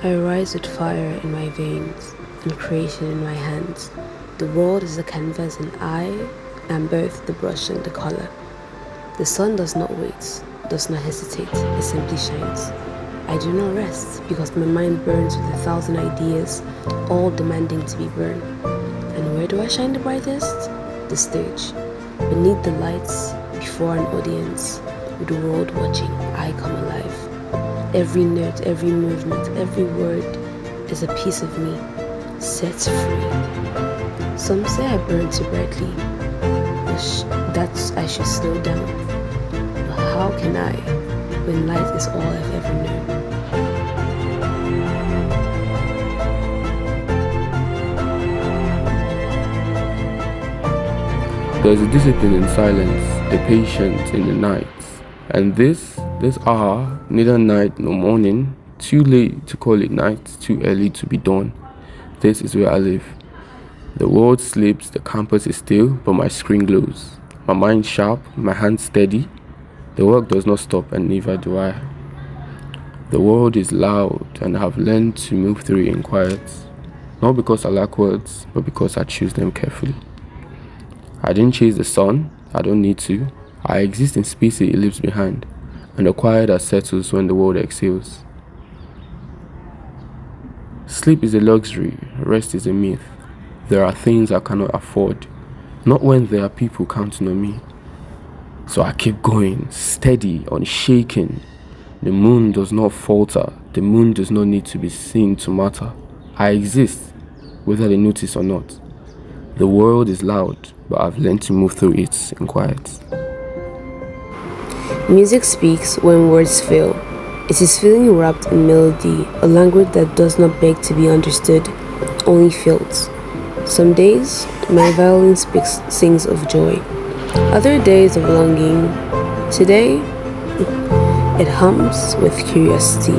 I rise with fire in my veins and creation in my hands. The world is a canvas and I am both the brush and the color. The sun does not wait, does not hesitate, it simply shines. I do not rest because my mind burns with 1,000 ideas, all demanding to be burned. And where do I shine the brightest? The stage. Beneath the lights, before an audience, with the world watching, I come alive. Every note, every movement, every word is a piece of me, set free. Some say I burn too brightly, that I should slow down. But how can I, when light is all I've ever known? There's a discipline in silence, a patience in the nights. And this hour, neither night nor morning, too late to call it night, too early to be dawn. This is where I live. The world sleeps, the campus is still, but my screen glows. My mind sharp, my hands steady. The work does not stop, and neither do I. The world is loud, and I have learned to move through it in quiet. Not because I lack words, but because I choose them carefully. I didn't chase the sun, I don't need to. I exist in spaces it leaves behind, and the quiet that settles when the world exhales. Sleep is a luxury, rest is a myth. There are things I cannot afford, not when there are people counting on me. So I keep going, steady, unshaken. The moon does not falter, the moon does not need to be seen to matter. I exist, whether they notice or not. The world is loud, but I've learned to move through it in quiet. Music speaks when words fail. It is feeling wrapped in melody, a language that does not beg to be understood, only felt. Some days, my violin sings of joy. Other days of longing. Today, it hums with curiosity,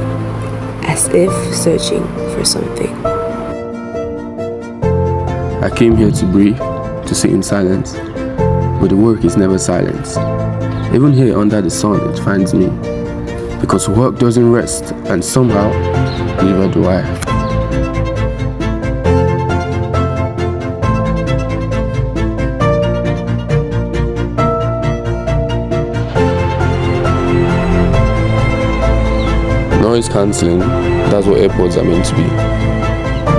as if searching for something. I came here to breathe, to sit in silence, but the work is never silent. Even here under the sun, it finds me, because work doesn't rest, and somehow, neither do I. Noise cancelling, that's what AirPods are meant to be.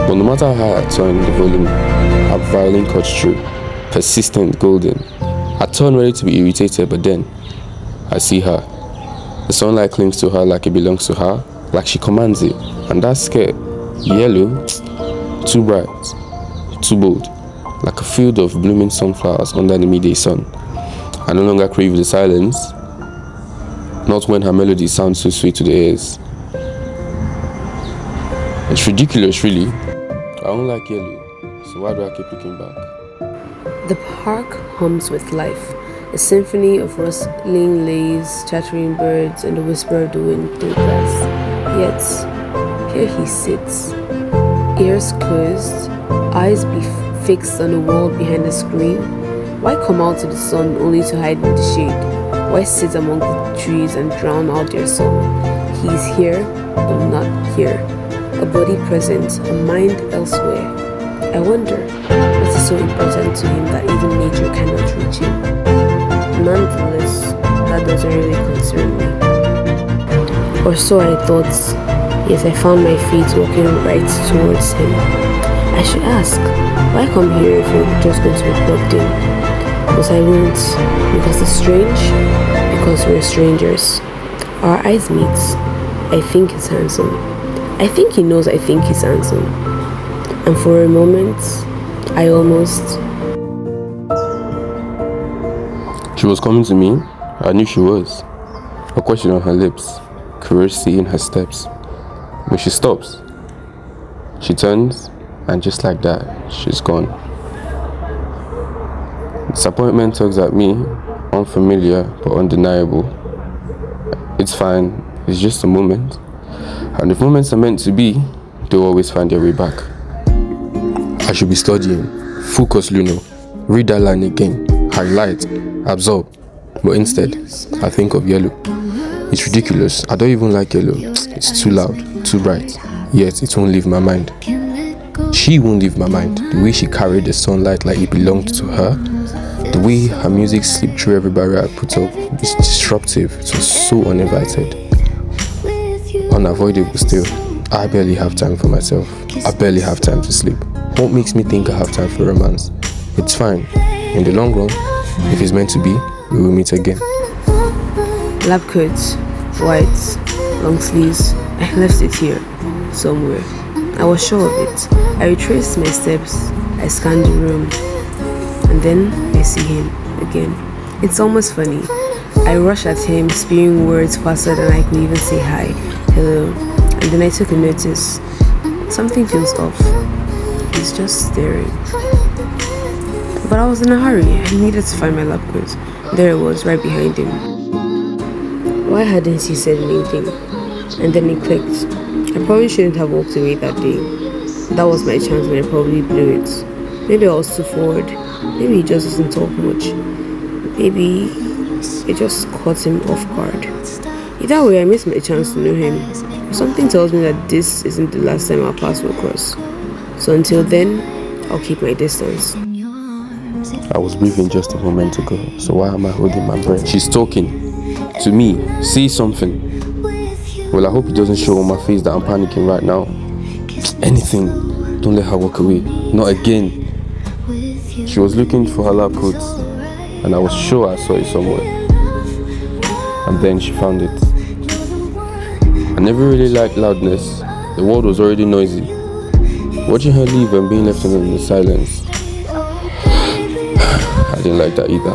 But no matter how I turn the volume, her violin cuts through, persistent, golden. I turn ready to be irritated, but then I see her. The sunlight clings to her like it belongs to her, like she commands it. And that scared, yellow, too bright, too bold, like a field of blooming sunflowers under the midday sun. I no longer crave the silence, not when her melody sounds so sweet to the ears. It's ridiculous, really. I don't like yellow, so why do I keep looking back? The park hums with life, a symphony of rustling leaves, chattering birds, and the whisper of the wind through the grass. Yet, here he sits, ears closed, eyes fixed on the wall behind the screen. Why come out to the sun only to hide in the shade? Why sit among the trees and drown out their song? He is here, but not here. A body present, a mind elsewhere. I wonder what is so important to him that even nature cannot reach him. Nonetheless, that doesn't really concern me. Or so I thought. Yes, I found my feet walking right towards him. I should ask, why come here if you're just going to be plugged in? But I won't, because it's strange, because we're strangers. Our eyes meet. I think he's handsome. I think he knows I think he's handsome. And for a moment, I almost... She was coming to me. I knew she was. A question on her lips, curiosity in her steps. But she stops. She turns, and just like that, she's gone. Disappointment tugs at me, unfamiliar but undeniable. It's fine, it's just a moment. And if moments are meant to be, they'll always find their way back. I should be studying. Focus, Luno. Read that line again. Highlight. Absorb. But instead, I think of yellow. It's ridiculous. I don't even like yellow. It's too loud, too bright. yet it won't leave my mind. She won't leave my mind. The way she carried the sunlight like it belonged to her, the way her music slipped through every barrier I put up, it's disruptive. It was so uninvited, unavoidable still. I barely have time for myself. I barely have time to sleep. What makes me think I have time for romance? It's fine. In the long run, if it's meant to be, we will meet again. Lab coat, white, long sleeves. I left it here, somewhere. I was sure of it. I retraced my steps. I scanned the room. And then I see him again. It's almost funny. I rush at him, spewing words faster than I could even say hi, hello. And then I took a notice. Something feels off. He's just staring. But I was in a hurry. I needed to find my lab coat. There it was, right behind him. Why hadn't he said anything? And then it clicked. I probably shouldn't have walked away that day. That was my chance, but I probably blew it. Maybe I was too forward. Maybe he just doesn't talk much. Maybe it just caught him off guard. Either way, I missed my chance to know him. Something tells me that this isn't the last time our paths will cross. So until then, I'll keep my distance. I was breathing just a moment ago, so why am I holding my breath? She's talking to me. Say something. Well, I hope it doesn't show on my face that I'm panicking right now. Anything. Don't let her walk away. Not again. She was looking for her lab coat, and I was sure I saw it somewhere. And then she found it. I never really liked loudness. The world was already noisy. Watching her leave and being left alone in the silence, I didn't like that either.